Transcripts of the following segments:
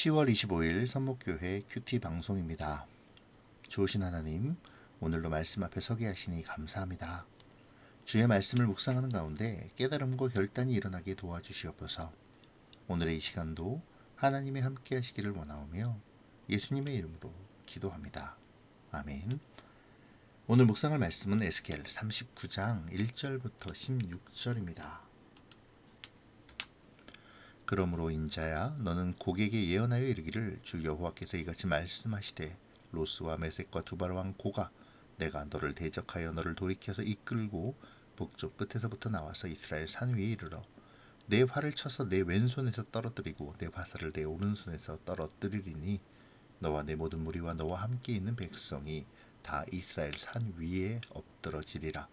10월 25일 선목교회 큐티 방송입니다. 좋으신 하나님, 오늘도 말씀 앞에 서게 하시니 감사합니다. 주의 말씀을 묵상하는 가운데 깨달음과 결단이 일어나게 도와주시옵소서. 오늘의 이 시간도 하나님이 함께 하시기를 원하오며 예수님의 이름으로 기도합니다. 아멘. 오늘 묵상할 말씀은 에스겔 39장 1절부터 16절입니다. 그러므로 인자야, 너는 고객에게 예언하여 이르기를, 주 여호와께서 이같이 말씀하시되, 로스와 메섹과 두발 왕 고가 내가 너를 대적하여 너를 돌이켜서 이끌고 북쪽 끝에서부터 나와서 이스라엘 산 위에 이르러 내 활을 쳐서 내 왼손에서 떨어뜨리고 내 화살을 내 오른손에서 떨어뜨리리니 너와 내 모든 무리와 너와 함께 있는 백성이 다 이스라엘 산 위에 엎드러지리라.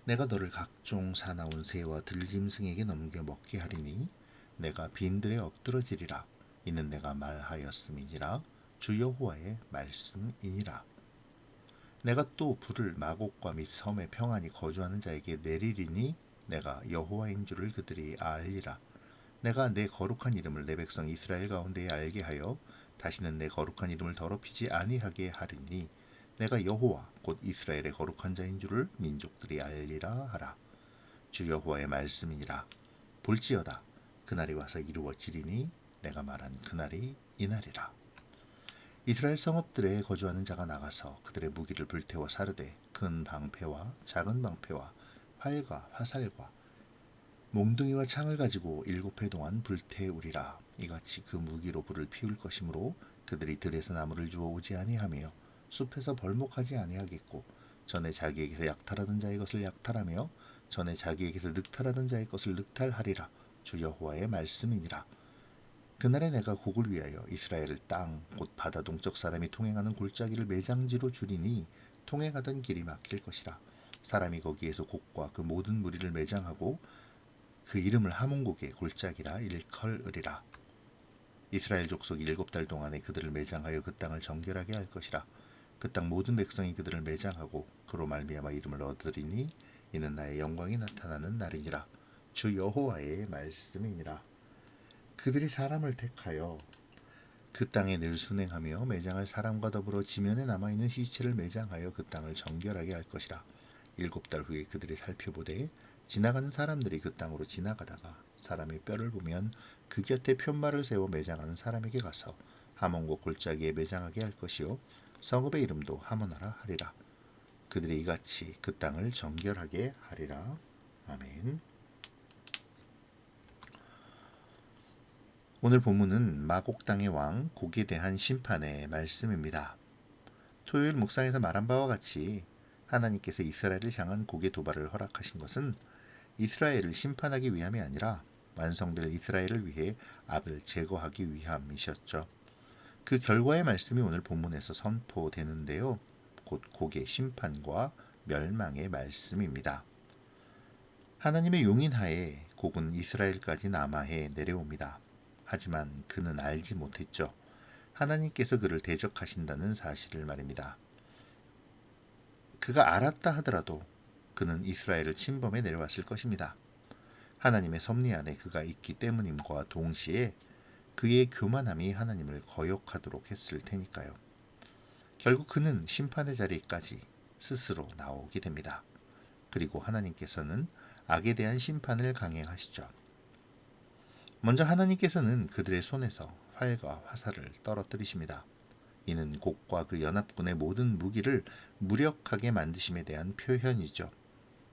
내가 너를 각종 사나운 새와 들짐승에게 넘겨 먹게 하리니 내가 빈들에 엎드러지리라. 이는 내가 말하였음이니라. 주 여호와의 말씀이니라. 내가 또 불을 마곡과 및 섬에 평안히 거주하는 자에게 내리리니 내가 여호와인 줄을 그들이 알리라. 내가 내 거룩한 이름을 내 백성 이스라엘 가운데에 알게 하여 다시는 내 거룩한 이름을 더럽히지 아니하게 하리니 내가 여호와 곧 이스라엘의 거룩한 자인 줄을 민족들이 알리라 하라. 주 여호와의 말씀이니라. 볼지어다 그날이 와서 이루어지리니 내가 말한 그날이 이날이라. 이스라엘 성읍들에 거주하는 자가 나가서 그들의 무기를 불태워 사르되 큰 방패와 작은 방패와 활과 화살과 몽둥이와 창을 가지고 7해 동안 불태우리라. 이같이 그 무기로 불을 피울 것이므로 그들이 들에서 나무를 주워 오지 아니하며 숲에서 벌목하지 아니하겠고 전에 자기에게서 약탈하던 자의 것을 약탈하며 전에 자기에게서 늑탈하던 자의 것을 늑탈하리라. 주 여호와의 말씀이니라. 그날에 내가 곡을 위하여 이스라엘을 땅 곧 바다 동쪽 사람이 통행하는 골짜기를 매장지로 주리니 통행하던 길이 막힐 것이라. 사람이 거기에서 곡과 그 모든 무리를 매장하고 그 이름을 하몬곡의 골짜기라 일컬으리라. 이스라엘 족속이 7달 동안에 그들을 매장하여 그 땅을 정결하게 할 것이라. 그 땅 모든 백성이 그들을 매장하고 그로 말미암아 이름을 얻으리니 이는 나의 영광이 나타나는 날이니라. 주 여호와의 말씀이니라. 그들이 사람을 택하여 그 땅에 늘 순행하며 매장할 사람과 더불어 지면에 남아있는 시체를 매장하여 그 땅을 정결하게 할 것이라. 7달 후에 그들이 살펴보되 지나가는 사람들이 그 땅으로 지나가다가 사람의 뼈를 보면 그 곁에 푯말을 세워 매장하는 사람에게 가서 하몬곡 골짜기에 매장하게 할 것이요 성읍의 이름도 하모나라 하리라. 그들이 이같이 그 땅을 정결하게 하리라. 아멘. 오늘 본문은 마곡 땅의 왕 곡에 대한 심판의 말씀입니다. 토요일 묵상에서 말한 바와 같이 하나님께서 이스라엘을 향한 곡의 도발을 허락하신 것은 이스라엘을 심판하기 위함이 아니라 완성될 이스라엘을 위해 악을 제거하기 위함이셨죠. 그 결과의 말씀이 오늘 본문에서 선포되는데요. 곧 곡의 심판과 멸망의 말씀입니다. 하나님의 용인하에 곡은 이스라엘까지 남하해 내려옵니다. 하지만 그는 알지 못했죠. 하나님께서 그를 대적하신다는 사실을 말입니다. 그가 알았다 하더라도 그는 이스라엘을 침범해 내려왔을 것입니다. 하나님의 섭리 안에 그가 있기 때문임과 동시에 그의 교만함이 하나님을 거역하도록 했을 테니까요. 결국 그는 심판의 자리까지 스스로 나오게 됩니다. 그리고 하나님께서는 악에 대한 심판을 강행하시죠. 먼저 하나님께서는 그들의 손에서 활과 화살을 떨어뜨리십니다. 이는 곡과 그 연합군의 모든 무기를 무력하게 만드심에 대한 표현이죠.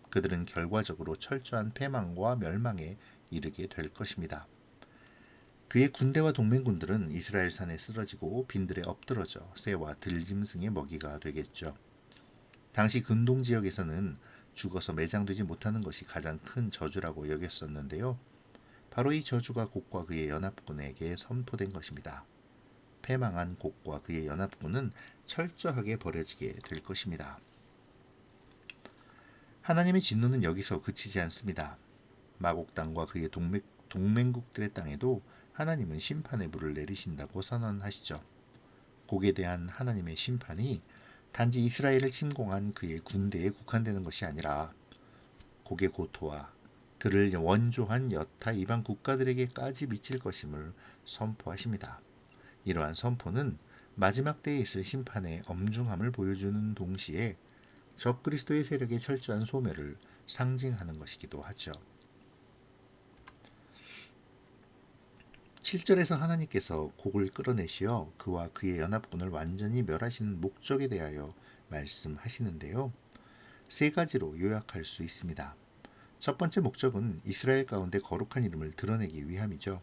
그들은 결과적으로 철저한 패망과 멸망에 이르게 될 것입니다. 그의 군대와 동맹군들은 이스라엘 산에 쓰러지고 빈들에 엎드러져 새와 들짐승의 먹이가 되겠죠. 당시 근동 지역에서는 죽어서 매장되지 못하는 것이 가장 큰 저주라고 여겼었는데요. 바로 이 저주가 곡과 그의 연합군에게 선포된 것입니다. 패망한 곡과 그의 연합군은 철저하게 버려지게 될 것입니다. 하나님의 진노는 여기서 그치지 않습니다. 마곡 땅과 그의 동맹국들의 땅에도 하나님은 심판의 불을 내리신다고 선언하시죠. 곡에 대한 하나님의 심판이 단지 이스라엘을 침공한 그의 군대에 국한되는 것이 아니라 곡의 고토와 그를 원조한 여타 이방 국가들에게까지 미칠 것임을 선포하십니다. 이러한 선포는 마지막 때에 있을 심판의 엄중함을 보여주는 동시에 적그리스도의 세력의 철저한 소멸을 상징하는 것이기도 하죠. 7절에서 하나님께서 곡을 끌어내시어 그와 그의 연합군을 완전히 멸하시는 목적에 대하여 말씀하시는데요. 세 가지로 요약할 수 있습니다. 첫 번째 목적은 이스라엘 가운데 거룩한 이름을 드러내기 위함이죠.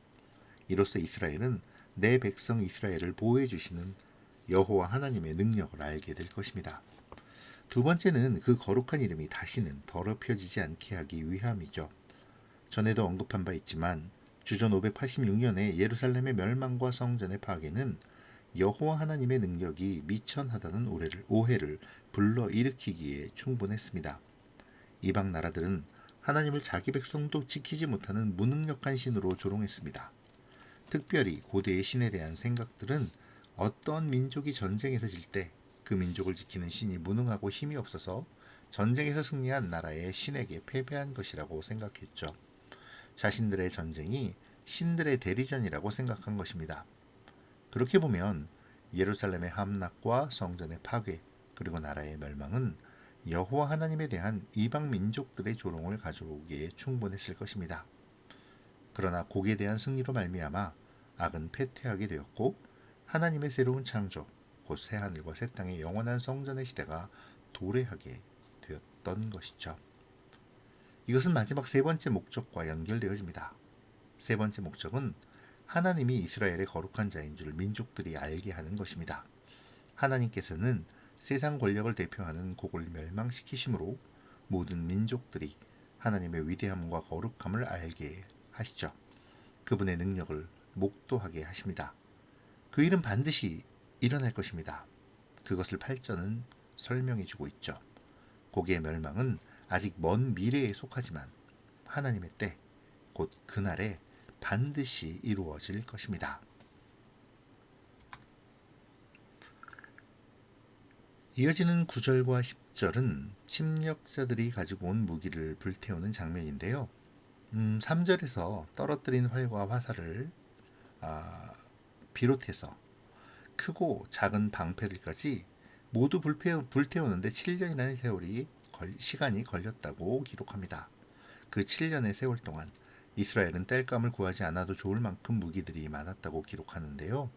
이로써 이스라엘은 내 백성 이스라엘을 보호해 주시는 여호와 하나님의 능력을 알게 될 것입니다. 두 번째는 그 거룩한 이름이 다시는 더럽혀지지 않게 하기 위함이죠. 전에도 언급한 바 있지만 주전 586년에 예루살렘의 멸망과 성전의 파괴는 여호와 하나님의 능력이 미천하다는 오해를 불러일으키기에 충분했습니다. 이방 나라들은 하나님을 자기 백성도 지키지 못하는 무능력한 신으로 조롱했습니다. 특별히 고대의 신에 대한 생각들은 어떤 민족이 전쟁에서 질 때 그 민족을 지키는 신이 무능하고 힘이 없어서 전쟁에서 승리한 나라의 신에게 패배한 것이라고 생각했죠. 자신들의 전쟁이 신들의 대리전이라고 생각한 것입니다. 그렇게 보면 예루살렘의 함락과 성전의 파괴 그리고 나라의 멸망은 여호와 하나님에 대한 이방 민족들의 조롱을 가져오기에 충분했을 것입니다. 그러나 곡에 대한 승리로 말미암아 악은 패퇴하게 되었고 하나님의 새로운 창조, 곧 새하늘과 새 땅의 영원한 성전의 시대가 도래하게 되었던 것이죠. 이것은 마지막 세 번째 목적과 연결되어집니다. 세 번째 목적은 하나님이 이스라엘의 거룩한 자인 줄 민족들이 알게 하는 것입니다. 하나님께서는 세상 권력을 대표하는 곡을 멸망시키심으로 모든 민족들이 하나님의 위대함과 거룩함을 알게 하시죠. 그분의 능력을 목도하게 하십니다. 그 일은 반드시 일어날 것입니다. 그것을 8절은 설명해주고 있죠. 곡의 멸망은 아직 먼 미래에 속하지만 하나님의 때, 곧 그날에 반드시 이루어질 것입니다. 이어지는 9절과 10절은 침략자들이 가지고 온 무기를 불태우는 장면인데요. 3절에서 떨어뜨린 활과 화살을 비롯해서 크고 작은 방패들까지 모두 불태우는데 7년이라는 시간이 걸렸다고 기록합니다. 그 7년의 세월 동안 이스라엘은 땔감을 구하지 않아도 좋을 만큼 무기들이 많았다고 기록하는데요.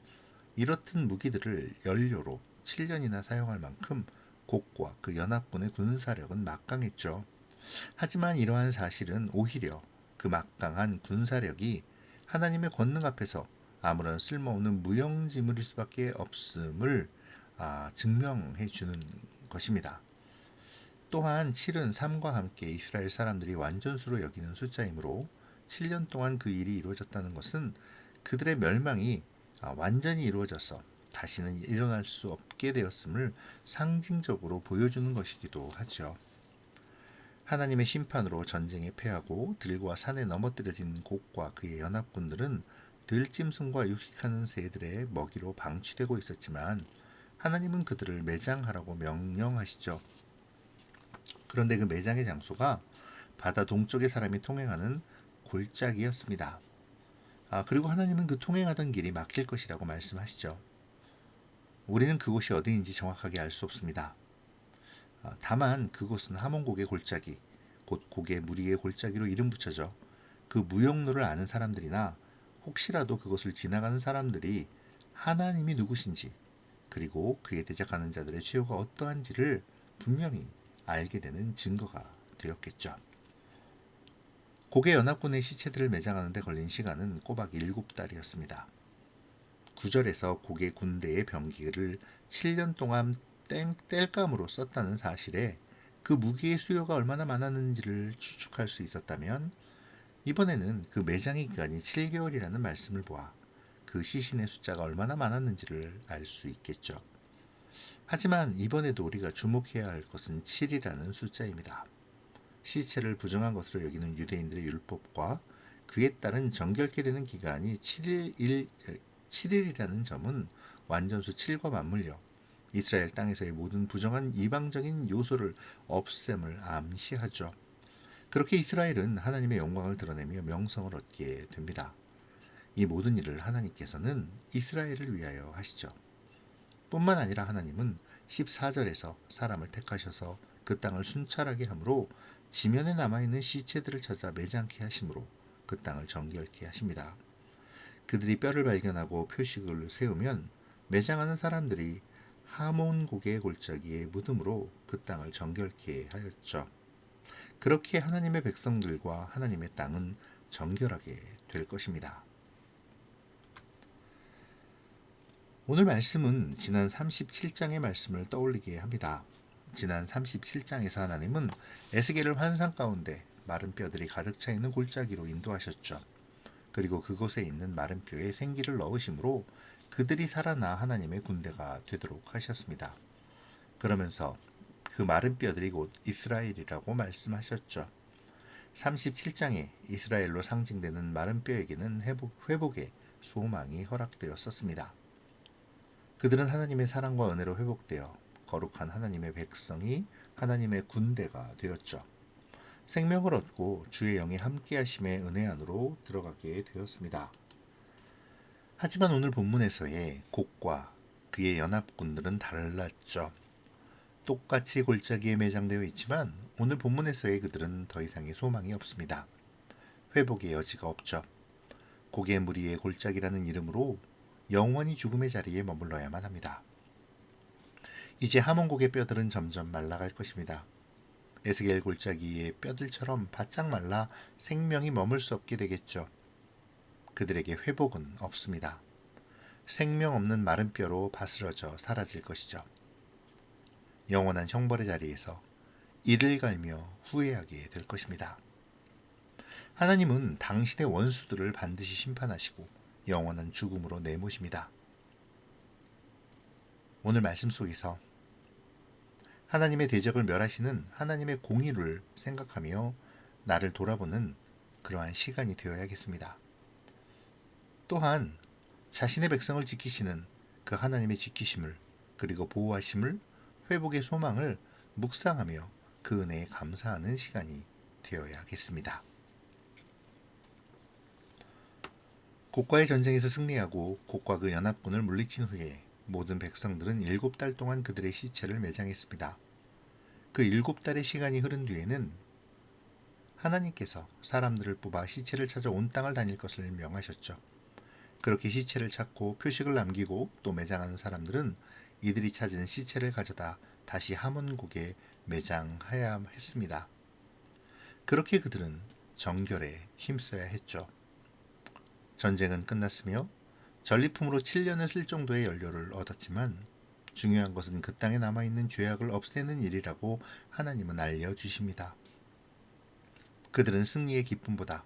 이렇듯 무기들을 연료로 7년이나 사용할 만큼 곡과 그 연합군의 군사력은 막강했죠. 하지만 이러한 사실은 오히려 그 막강한 군사력이 하나님의 권능 앞에서 아무런 쓸모없는 무용지물일 수밖에 없음을 증명해 주는 것입니다. 또한 7은 3과 함께 이스라엘 사람들이 완전수로 여기는 숫자이므로 7년 동안 그 일이 이루어졌다는 것은 그들의 멸망이 완전히 이루어져서 다시는 일어날 수 없게 되었음을 상징적으로 보여주는 것이기도 하죠. 하나님의 심판으로 전쟁에 패하고 들과 산에 넘어뜨려진 곡과 그의 연합군들은 들짐승과 육식하는 새들의 먹이로 방치되고 있었지만 하나님은 그들을 매장하라고 명령하시죠. 그런데 그 매장의 장소가 바다 동쪽의 사람이 통행하는 골짜기였습니다. 그리고 하나님은 그 통행하던 길이 막힐 것이라고 말씀하시죠. 우리는 그곳이 어디인지 정확하게 알 수 없습니다. 다만 그곳은 하몬곡의 골짜기, 곧 곡의 무리의 골짜기로 이름 붙여져 그 무역로를 아는 사람들이나 혹시라도 그것을 지나가는 사람들이 하나님이 누구신지 그리고 그에 대적하는 자들의 최후가 어떠한지를 분명히 알게 되는 증거가 되었겠죠. 곡의 연합군의 시체들을 매장하는 데 걸린 시간은 꼬박 7달이었습니다. 9절에서 곡의 군대의 병기를 7년 동안 땔감으로 썼다는 사실에 그 무기의 수요가 얼마나 많았는지를 추측할 수 있었다면 이번에는 그 매장의 기간이 7개월이라는 말씀을 보아 그 시신의 숫자가 얼마나 많았는지를 알 수 있겠죠. 하지만 이번에도 우리가 주목해야 할 것은 7이라는 숫자입니다. 시체를 부정한 것으로 여기는 유대인들의 율법과 그에 따른 정결케 되는 기간이 7일이라는 점은 완전수 7과 맞물려 이스라엘 땅에서의 모든 부정한 이방적인 요소를 없앰을 암시하죠. 그렇게 이스라엘은 하나님의 영광을 드러내며 명성을 얻게 됩니다. 이 모든 일을 하나님께서는 이스라엘을 위하여 하시죠. 뿐만 아니라 하나님은 14절에서 사람을 택하셔서 그 땅을 순찰하게 하므로 지면에 남아있는 시체들을 찾아 매장케 하심으로 그 땅을 정결케 하십니다. 그들이 뼈를 발견하고 표식을 세우면 매장하는 사람들이 하몬 고개의 골짜기에 무덤으로 그 땅을 정결케 하였죠. 그렇게 하나님의 백성들과 하나님의 땅은 정결하게 될 것입니다. 오늘 말씀은 지난 37장의 말씀을 떠올리게 합니다. 지난 37장에서 하나님은 에스겔을 환상 가운데 마른 뼈들이 가득 차 있는 골짜기로 인도하셨죠. 그리고 그곳에 있는 마른 뼈에 생기를 넣으심으로 그들이 살아나 하나님의 군대가 되도록 하셨습니다. 그러면서 그 마른 뼈들이 곧 이스라엘이라고 말씀하셨죠. 37장에 이스라엘로 상징되는 마른 뼈에게는 회복의 소망이 허락되었었습니다. 그들은 하나님의 사랑과 은혜로 회복되어 거룩한 하나님의 백성이 하나님의 군대가 되었죠. 생명을 얻고 주의 영이 함께하심의 은혜 안으로 들어가게 되었습니다. 하지만 오늘 본문에서의 곡과 그의 연합군들은 달랐죠. 똑같이 골짜기에 매장되어 있지만 오늘 본문에서의 그들은 더 이상의 소망이 없습니다. 회복의 여지가 없죠. 곡의 무리의 골짜기라는 이름으로 영원히 죽음의 자리에 머물러야만 합니다. 이제 하몬곡의 뼈들은 점점 말라갈 것입니다. 에스겔 골짜기의 뼈들처럼 바짝 말라 생명이 머물 수 없게 되겠죠. 그들에게 회복은 없습니다. 생명 없는 마른 뼈로 바스러져 사라질 것이죠. 영원한 형벌의 자리에서 이를 갈며 후회하게 될 것입니다. 하나님은 당신의 원수들을 반드시 심판하시고 영원한 죽음으로 내모십니다. 오늘 말씀 속에서 하나님의 대적을 멸하시는 하나님의 공의를 생각하며 나를 돌아보는 그러한 시간이 되어야겠습니다. 또한 자신의 백성을 지키시는 그 하나님의 지키심을 그리고 보호하심을 회복의 소망을 묵상하며 그 은혜에 감사하는 시간이 되어야겠습니다. 곡과의 전쟁에서 승리하고 곡과 그 연합군을 물리친 후에 모든 백성들은 7달 동안 그들의 시체를 매장했습니다. 그 7달의 시간이 흐른 뒤에는 하나님께서 사람들을 뽑아 시체를 찾아 온 땅을 다닐 것을 명하셨죠. 그렇게 시체를 찾고 표식을 남기고 또 매장하는 사람들은 이들이 찾은 시체를 가져다 다시 하몬곡에 매장해야 했습니다. 그렇게 그들은 정결에 힘써야 했죠. 전쟁은 끝났으며 전리품으로 7년을 쓸 정도의 연료를 얻었지만 중요한 것은 그 땅에 남아있는 죄악을 없애는 일이라고 하나님은 알려주십니다. 그들은 승리의 기쁨보다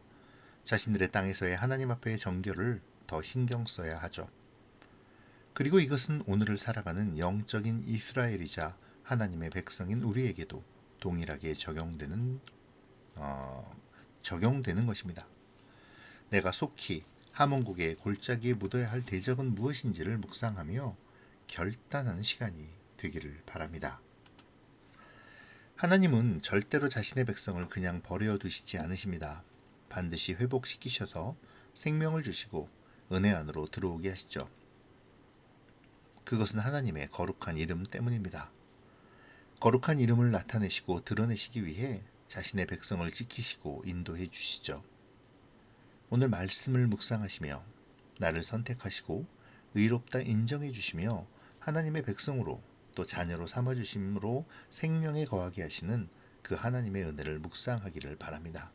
자신들의 땅에서의 하나님 앞의 정결을 더 신경 써야 하죠. 그리고 이것은 오늘을 살아가는 영적인 이스라엘이자 하나님의 백성인 우리에게도 동일하게 적용되는 것입니다. 내가 속히 하몬곡의 골짜기에 묻어야 할 대적은 무엇인지를 묵상하며 결단하는 시간이 되기를 바랍니다. 하나님은 절대로 자신의 백성을 그냥 버려두시지 않으십니다. 반드시 회복시키셔서 생명을 주시고 은혜 안으로 들어오게 하시죠. 그것은 하나님의 거룩한 이름 때문입니다. 거룩한 이름을 나타내시고 드러내시기 위해 자신의 백성을 지키시고 인도해 주시죠. 오늘 말씀을 묵상하시며 나를 선택하시고 의롭다 인정해 주시며 하나님의 백성으로 또 자녀로 삼아 주심으로 생명에 거하게 하시는 그 하나님의 은혜를 묵상하기를 바랍니다.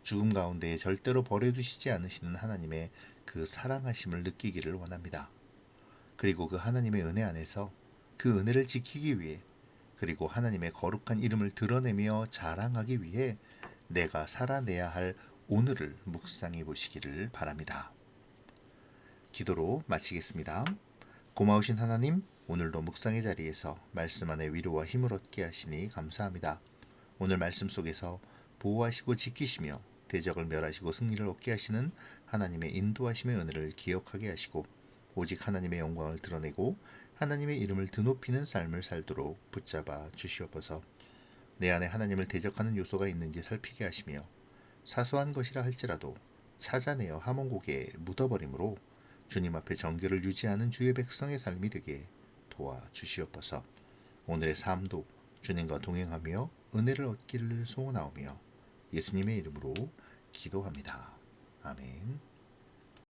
죽음 가운데 절대로 버려두시지 않으시는 하나님의 그 사랑하심을 느끼기를 원합니다. 그리고 그 하나님의 은혜 안에서 그 은혜를 지키기 위해 그리고 하나님의 거룩한 이름을 드러내며 자랑하기 위해 내가 살아내야 할 오늘을 묵상해 보시기를 바랍니다. 기도로 마치겠습니다. 고마우신 하나님, 오늘도 묵상의 자리에서 말씀 안에 위로와 힘을 얻게 하시니 감사합니다. 오늘 말씀 속에서 보호하시고 지키시며 대적을 멸하시고 승리를 얻게 하시는 하나님의 인도하심의 은혜를 기억하게 하시고 오직 하나님의 영광을 드러내고 하나님의 이름을 드높이는 삶을 살도록 붙잡아 주시옵소서. 내 안에 하나님을 대적하는 요소가 있는지 살피게 하시며 사소한 것이라 할지라도 찾아내어 하몬곡에 묻어버림으로 주님 앞에 정결을 유지하는 주의 백성의 삶이 되게 도와주시옵소서. 오늘의 삶도 주님과 동행하며 은혜를 얻기를 소원하오며 예수님의 이름으로 기도합니다. 아멘.